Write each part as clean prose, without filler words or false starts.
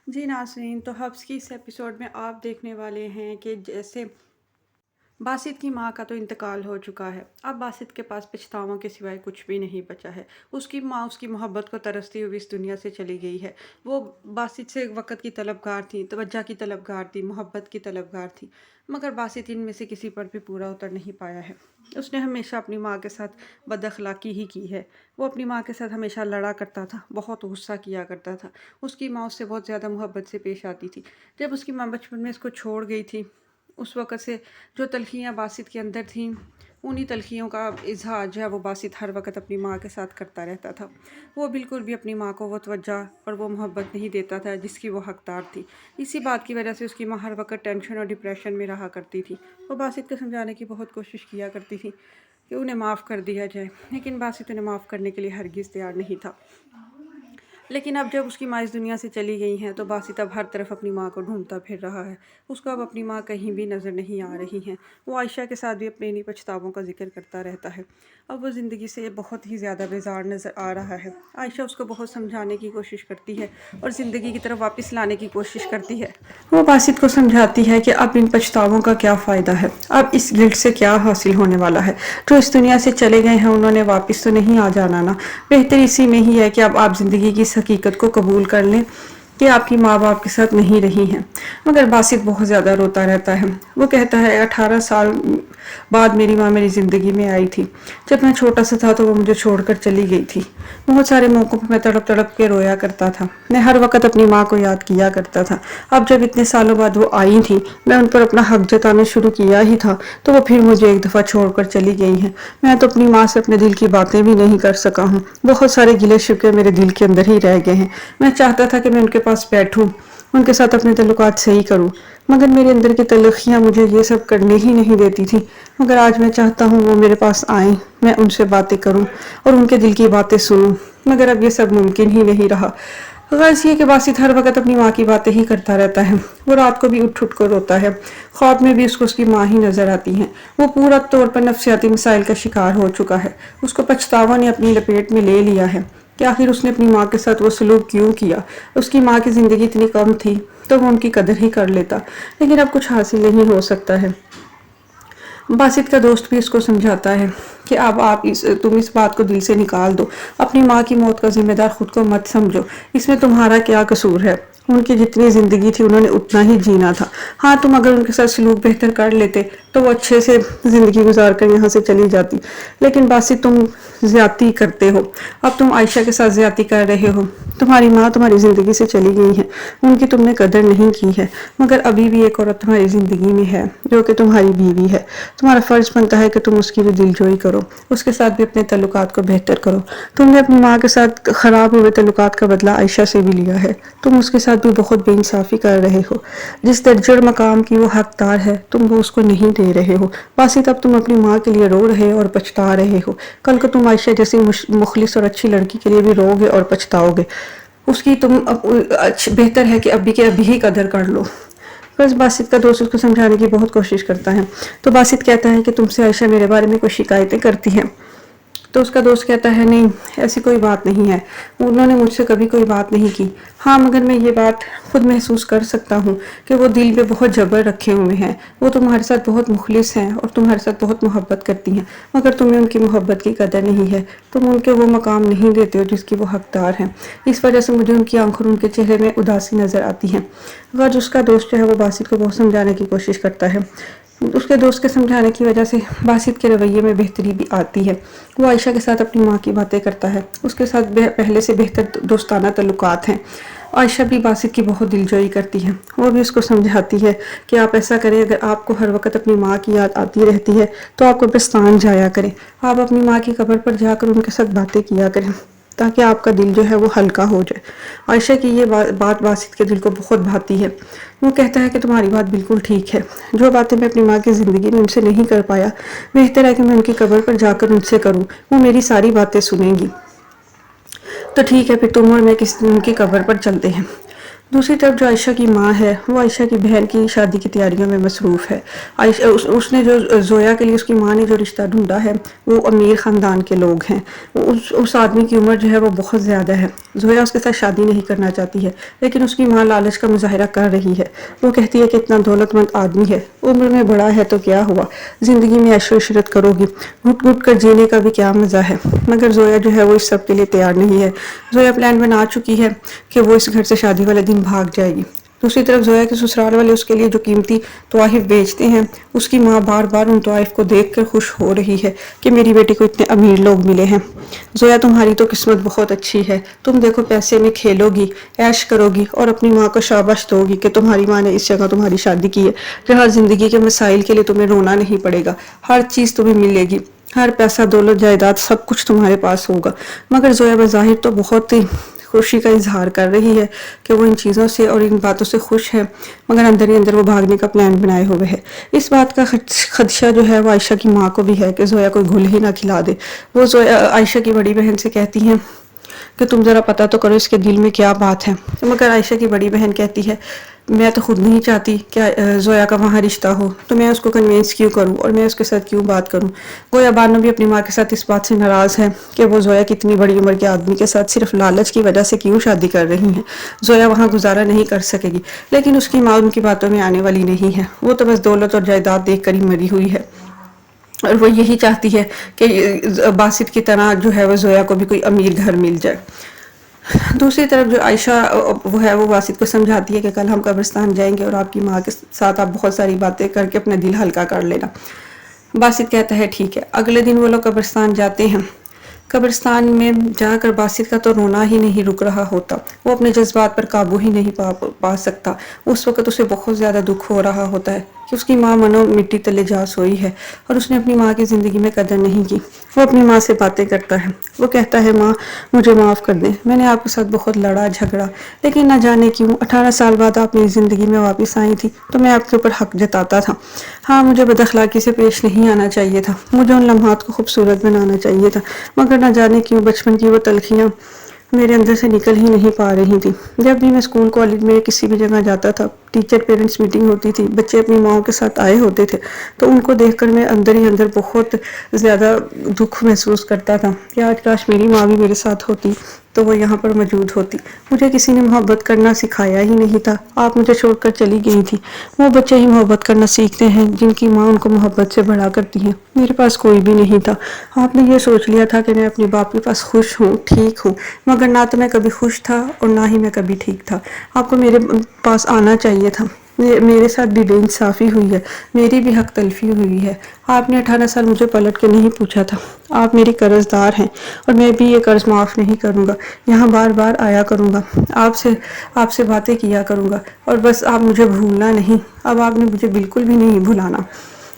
जी नाज़रीन, तो हब्स की इस एपिसोड में आप देखने वाले हैं कि जैसे बासित की माँ का तो इंतकाल हो चुका है। अब बासित के पास पछतावों के सिवाय कुछ भी नहीं बचा है। उसकी माँ उसकी मोहब्बत को तरसती हुई इस दुनिया से चली गई है। वो बासित से वक़्त की तलबगार थी, तवज्जो की तलबगार थी, मोहब्बत की तलबगार थी। मगर बासित इनमें से किसी पर भी पूरा उतर नहीं पाया है। उसने हमेशा अपनी माँ के साथ बदअखलाक़ी ही की है। वो अपनी माँ के साथ हमेशा लड़ा करता था, बहुत गुस्सा किया करता था। उसकी माँ उससे बहुत ज़्यादा मोहब्बत से पेश आती थी। जब उसकी माँ बचपन में इसको छोड़ गई थी, उस वक़्त से जो तलख़ियाँ बासित के अंदर थीं, उन्हीं तलख़ियों का इज़हार जो है वो बासित हर वक़्त अपनी माँ के साथ करता रहता था। वो बिल्कुल भी अपनी माँ को वो तवज्जो और वो मोहब्बत नहीं देता था जिसकी वो हक़दार थी। इसी बात की वजह से उसकी माँ हर वक़्त टेंशन और डिप्रेशन में रहा करती थी। वो बासित को समझाने की बहुत कोशिश किया करती थी कि उन्हें माफ़ कर दिया जाए, लेकिन बासित उन्हें माफ़ करने के लिए हरगिज़ तैयार नहीं था। लेकिन अब जब उसकी माँ इस दुनिया से चली गई हैं, तो बासित अब हर तरफ अपनी माँ को ढूंढता फिर रहा है। उसको अब अपनी माँ कहीं भी नज़र नहीं आ रही हैं। वो आयशा के साथ भी अपने इन्हीं पछतावों का जिक्र करता रहता है। अब वो ज़िंदगी से बहुत ही ज़्यादा बेजार नज़र आ रहा है। आयशा उसको बहुत समझाने की कोशिश करती है और ज़िंदगी की तरफ वापस लाने की कोशिश करती है। वो बासित को समझाती है कि अब इन पछतावों का क्या फ़ायदा है, अब इस गिल्ट से क्या हासिल होने वाला है। जो इस दुनिया से चले गए हैं उन्होंने वापस तो नहीं आ जाना ना। बेहतर इसी में ही है कि अब आप ज़िंदगी की इस हकीकत को कबूल कर लें कि आपकी माँ बाप के साथ नहीं रही हैं। मगर बासित बहुत ज़्यादा रोता रहता है। वो कहता है 18 साल बाद मेरी माँ मेरी ज़िंदगी में आई थी। जब मैं छोटा सा था तो वो मुझे छोड़कर चली गई थी। बहुत सारे मौक़ों पर मैं तड़प तड़प के रोया करता था। मैं हर वक्त अपनी माँ को याद किया करता था। अब जब इतने सालों बाद वो आई थी, मैं उन पर अपना हक जताना शुरू किया ही था तो वो फिर मुझे एक दफ़ा छोड़कर चली गई हैं। मैं तो अपनी माँ से अपने दिल की बातें भी नहीं कर सका हूँ। बहुत सारे गिले शिकवे मेरे दिल के अंदर ही रह गए हैं। मैं चाहता था कि मैं उनके पास बैठूँ, उनके साथ अपने ताल्लुकात सही करूँ, मगर मेरे अंदर की तलख़ियाँ मुझे ये सब करने ही नहीं देती थी। मगर आज मैं चाहता हूँ वो मेरे पास आएँ, मैं उनसे बातें करूँ और उनके दिल की बातें सुनूँ, मगर अब ये सब मुमकिन ही नहीं रहा। ग़र्ज़ ये कि बासित हर वक्त अपनी माँ की बातें ही करता रहता है। वो रात को भी उठ उठ कर रोता है। ख्वाब में भी उसको उसकी माँ ही नज़र आती हैं। वो पूरा तौर पर नफ्सियाती मसाइल का शिकार हो चुका है। उसको पछतावा ने अपनी लपेट में ले लिया है कि आखिर उसने अपनी माँ के साथ वो सलूक क्यों किया। उसकी माँ की ज़िंदगी इतनी कम थी तो वो उनकी कदर ही कर लेता, लेकिन अब कुछ हासिल नहीं हो सकता है। बासित का दोस्त भी उसको समझाता है कि अब तुम इस बात को दिल से निकाल दो। अपनी माँ की मौत का जिम्मेदार खुद को मत समझो। इसमें तुम्हारा क्या कसूर है। उनकी जितनी ज़िंदगी थी उन्होंने उतना ही जीना था। हाँ, तुम अगर उनके साथ सलूक बेहतर कर लेते तो वो अच्छे से ज़िंदगी गुजार कर यहाँ से चली जाती, लेकिन बासित तुम ज़्यादती करते हो। अब तुम आयशा के साथ ज़्यादती कर रहे हो। तुम्हारी माँ तुम्हारी ज़िंदगी से चली गई है, उनकी तुमने कदर नहीं की है, मगर अभी भी एक औरत तुम्हारी ज़िंदगी में है जो कि तुम्हारी बीवी है। तुम्हारा फ़र्ज़ बनता है कि तुम उसकी भी दिलजोई करो, उसके साथ भी अपने ताल्लुकात को बेहतर करो। तुमने अपनी माँ के साथ ख़राब हुए ताल्लुकात का बदला आयशा से भी लिया है। तुम उसके साथ भी बहुत बेइंसाफ़ी कर रहे हो। जिस दर्जे और मकाम की वो हकदार है तुम वो उसको नहीं दे रहे हो। बासित अब तुम अपनी माँ के लिए रो रहे हो और पछता रहे हो। कल को तुम आयशा जैसी मुखलिस और अच्छी लड़की के लिए भी रोगे और पछताओगे। उसकी तुम बेहतर है कि अभी के अभी ही कदर कर लो। बस बासित का दोस्त उसको समझाने की बहुत कोशिश करता है। तो बासित कहता है कि तुमसे आयशा मेरे बारे में कोई शिकायतें करती है। तो उसका दोस्त कहता है नहीं, ऐसी कोई बात नहीं है, उन्होंने मुझसे कभी कोई बात नहीं की। हाँ, मगर मैं ये बात खुद महसूस कर सकता हूँ कि वो दिल पे बहुत जबर रखे हुए हैं। वो तुम्हारे साथ बहुत मुखलिस हैं और तुम्हारे साथ बहुत मोहब्बत करती हैं, मगर तुम्हें उनकी मोहब्बत की कदर नहीं है। तुम उनके वो मकाम नहीं देते हो जिसकी वो हकदार हैं। इस वजह से मुझे उनकी आंखों और उनके चेहरे में उदासी नज़र आती है। अगर उसका दोस्त जो है वो बासित को बहुत समझाने की कोशिश करता है। उसके दोस्त के समझाने की वजह से बासित के रवैये में बेहतरी भी आती है। वो आयशा के साथ अपनी माँ की बातें करता है। उसके साथ पहले से बेहतर दोस्ताना ताल्लुकात हैं। आयशा भी बासित की बहुत दिलजोई करती है। वो भी उसको समझाती है कि आप ऐसा करें, अगर आपको हर वक्त अपनी माँ की याद आती रहती है तो आप कब्रिस्तान जाया करें। आप अपनी माँ की कब्र पर जाकर उनके साथ बातें किया करें ताकि आपका दिल जो है वो हल्का हो जाए। आयशा की ये बात बासित के दिल को बहुत भाती है। वो कहता है कि तुम्हारी बात बिल्कुल ठीक है। जो बातें मैं अपनी माँ की ज़िंदगी में उनसे नहीं कर पाया, बेहतर है कि मैं उनकी कब्र पर जाकर उनसे करूँ। वो मेरी सारी बातें सुनेंगी। तो ठीक है, फिर तुम और मैं उनकी कब्र पर चलते हैं। दूसरी तरफ जो आयशा की माँ है वो आयशा की बहन की शादी की तैयारियों में मसरूफ़ है। उसने जो ज़ोया के लिए उसकी माँ ने जो रिश्ता ढूंढा है वो अमीर ख़ानदान के लोग हैं। उस आदमी की उम्र जो है वो बहुत ज़्यादा है। ज़ोया उसके साथ शादी नहीं करना चाहती है, लेकिन उसकी माँ लालच का मुजाहरा कर रही है। वो कहती है कि इतना दौलतमंद आदमी है, उम्र में बड़ा है तो क्या हुआ, ज़िंदगी में ऐशो इशरत करोगी, घुट घुट कर जीने का भी क्या मज़ा है। मगर ज़ोया जो है वो इस सब के लिए तैयार नहीं है। ज़ोया प्लान बना चुकी है कि वो इस घर से शादी वाले दिन भाग जाएगी। दूसरी तरफ ज़ोया के ससुराल वाले उसके लिए जो कीमती तोहफ़े बेचते हैं, उसकी माँ बार बार उन तोहफ़ को देख कर खुश हो रही है कि मेरी बेटी को इतने अमीर लोग मिले हैं। ज़ोया तुम्हारी तो किस्मत बहुत अच्छी है, तुम देखो पैसे में खेलोगी, ऐश करोगी और अपनी माँ को शाबाश दोगी कि तुम्हारी माँ ने इस जगह तुम्हारी शादी की है जहाँ ज़िंदगी के मसाइल के लिए तुम्हें रोना नहीं पड़ेगा, हर चीज़ तुम्हें मिलेगी, हर पैसा दौलत जायदाद सब कुछ तुम्हारे पास होगा। मगर ज़ोया बज़ाहिर तो बहुत ही खुशी का इजहार कर रही है कि वो इन चीज़ों से और इन बातों से खुश है, मगर अंदर ही अंदर वो भागने का प्लान बनाए हुए है। इस बात का खदशा जो है वो आयशा की माँ को भी है कि ज़ोया कोई घुल ही ना खिला दे। वो ज़ोया आयशा की बड़ी बहन से कहती हैं कि तुम ज़रा पता तो करो इसके दिल में क्या बात है। मगर आयशा की बड़ी बहन कहती है मैं तो खुद नहीं चाहती कि ज़ोया का वहाँ रिश्ता हो, तो मैं उसको कन्विंस क्यों करूँ और मैं उसके साथ क्यों बात करूँ। गोया बानो भी अपनी माँ के साथ इस बात से नाराज़ है कि वो ज़ोया की इतनी बड़ी उम्र के आदमी के साथ सिर्फ लालच की वजह से क्यों शादी कर रही हैं। ज़ोया वहाँ गुजारा नहीं कर सकेगी, लेकिन उसकी माँ उनकी बातों में आने वाली नहीं है। वो तो बस दौलत और जायदाद देख कर ही मरी हुई है और वो यही चाहती है कि बासित की तरह जो है वो ज़ोया को भी कोई अमीर घर मिल जाए। दूसरी तरफ जो आयशा वो है वो बासित को समझाती है कि कल हम कब्रिस्तान जाएंगे और आपकी माँ के साथ आप बहुत सारी बातें करके अपना दिल हल्का कर लेना। बासित कहता है ठीक है। अगले दिन वो लोग कब्रिस्तान जाते हैं। कब्रिस्तान में जाकर बासित का तो रोना ही नहीं रुक रहा होता। वो अपने जज्बात पर काबू ही नहीं पा सकता। उस वक्त उसे बहुत ज़्यादा दुख हो रहा होता है कि उसकी माँ मनो मिट्टी तले जा सोई है और उसने अपनी माँ की ज़िंदगी में कदर नहीं की। वो अपनी माँ से बातें करता है। वो कहता है माँ मुझे माफ़ कर दें, मैंने आपके साथ बहुत लड़ा झगड़ा, लेकिन ना जाने क्यों 18 साल बाद आप मेरी ज़िंदगी में वापस आई थी तो मैं आपके ऊपर हक जताता था। हाँ मुझे बदअखलाकी से पेश नहीं आना चाहिए था, मुझे उन लम्हात को खूबसूरत बनाना चाहिए था, मगर ना जाने क्यों बचपन की वो तलखियाँ मेरे अंदर से निकल ही नहीं पा रही थी। जब भी मैं स्कूल कॉलेज में किसी भी जगह जाता था, टीचर पेरेंट्स मीटिंग होती थी, बच्चे अपनी माओ के साथ आए होते थे, तो उनको देखकर मैं अंदर ही अंदर बहुत ज़्यादा दुख महसूस करता था कि आज काश मेरी माँ भी मेरे साथ होती तो वो यहाँ पर मौजूद होती। मुझे किसी ने मोहब्बत करना सिखाया ही नहीं था, आप मुझे छोड़कर चली गई थी। वो बच्चे ही मोहब्बत करना सीखते हैं जिनकी माँ उनको मोहब्बत से बड़ा करती है। मेरे पास कोई भी नहीं था। आपने ये सोच लिया था कि मैं अपने बाप के पास खुश हूँ, ठीक हूँ, मगर ना तो मैं कभी खुश था और ना ही मैं कभी ठीक था। आपको मेरे पास आना चाहिए था। मेरे साथ भी बेइंसाफ़ी हुई है, मेरी भी हक तलफी हुई है। आपने 18 साल मुझे पलट के नहीं पूछा था। आप मेरे कर्जदार हैं और मैं भी ये कर्ज माफ़ नहीं करूँगा। यहाँ बार बार आया करूँगा, आपसे बातें किया करूँगा और बस आप मुझे भूलना नहीं। अब आपने मुझे बिल्कुल भी नहीं भुलाना।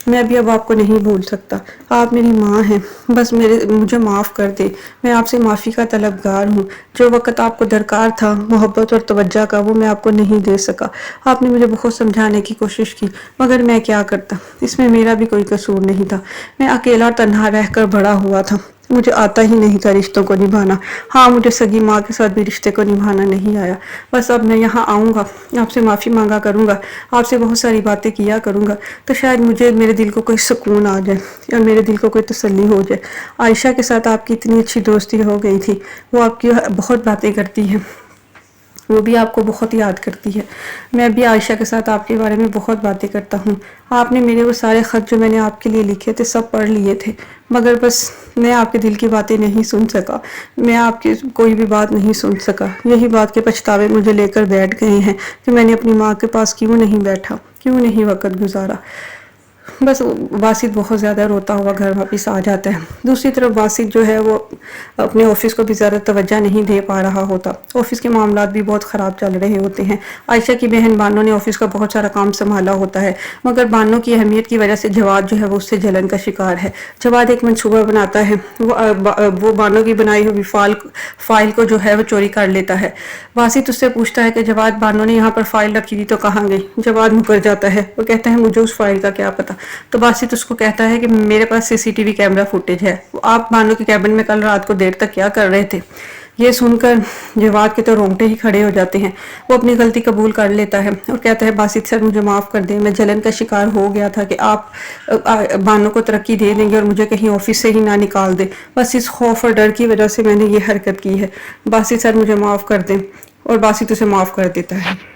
मैं भी अब आपको नहीं भूल सकता। आप मेरी माँ हैं, बस मुझे माफ़ कर दे। मैं आपसे माफ़ी का तलबगार हूँ। जो वक़्त आपको दरकार था मोहब्बत और तवज्जो का वो मैं आपको नहीं दे सका। आपने मुझे बहुत समझाने की कोशिश की, मगर मैं क्या करता, इसमें मेरा भी कोई कसूर नहीं था। मैं अकेला तन्हा रहकर बड़ा हुआ था, मुझे आता ही नहीं था रिश्तों को निभाना। हाँ मुझे सगी माँ के साथ भी रिश्ते को निभाना नहीं आया। बस अब मैं यहाँ आऊँगा, आपसे माफ़ी मांगा करूँगा, आपसे बहुत सारी बातें किया करूँगा, तो शायद मुझे मेरे दिल को कोई सुकून आ जाए और मेरे दिल को कोई तसल्ली हो जाए। आयशा के साथ आपकी इतनी अच्छी दोस्ती हो गई थी, वो आपकी बहुत बातें करती है, वो भी आपको बहुत याद करती है। मैं भी आयशा के साथ आपके बारे में बहुत बातें करता हूँ। आपने मेरे वो सारे ख़त जो मैंने आपके लिए लिखे थे सब पढ़ लिए थे, मगर बस मैं आपके दिल की बातें नहीं सुन सका। मैं आपकी कोई भी बात नहीं सुन सका। यही बात के पछतावे मुझे लेकर बैठ गए हैं कि मैंने अपनी माँ के पास क्यों नहीं बैठा, क्यों नहीं वक़्त गुजारा। बस बासित बहुत ज़्यादा रोता हुआ घर वापस आ जाता है। दूसरी तरफ बासित जो है वो अपने ऑफिस को भी ज़्यादा तवज्जो नहीं दे पा रहा होता। ऑफिस के मामलात भी बहुत ख़राब चल रहे होते हैं। आयशा की बहन बानो ने ऑफिस का बहुत सारा काम संभाला होता है, मगर बानो की अहमियत की वजह से जवाद जो है वो उससे जलन का शिकार है। जवाद एक मंसूबा बनाता है, वो बानो की बनाई हुई फाइल को जो है वो चोरी कर लेता है। बासित उससे पूछता है कि जवाद बानो ने यहाँ पर फाइल रखी थी तो कहाँ गई। जवाद मुकर जाता है, वो कहता है मुझे उस फाइल का क्या पता। तो बासित उसको कहता है कि मेरे पास सीसीटीवी कैमरा फुटेज है, आप बानो के कैबिन में कल रात को देर तक क्या कर रहे थे। یہ سن کر جواد کے تو رونگٹے ہی کھڑے ہو جاتے ہیں۔ وہ اپنی غلطی قبول کر لیتا ہے اور کہتا ہے باسط سر مجھے معاف کر دیں، میں جلن کا شکار ہو گیا تھا کہ آپ بانو کو ترقی دے دیں گے اور مجھے کہیں آفس سے ہی نہ نکال دیں، بس اس خوف اور ڈر کی وجہ سے میں نے یہ حرکت کی ہے، باسط سر مجھے معاف کر دیں۔ اور باسط اسے معاف کر دیتا ہے۔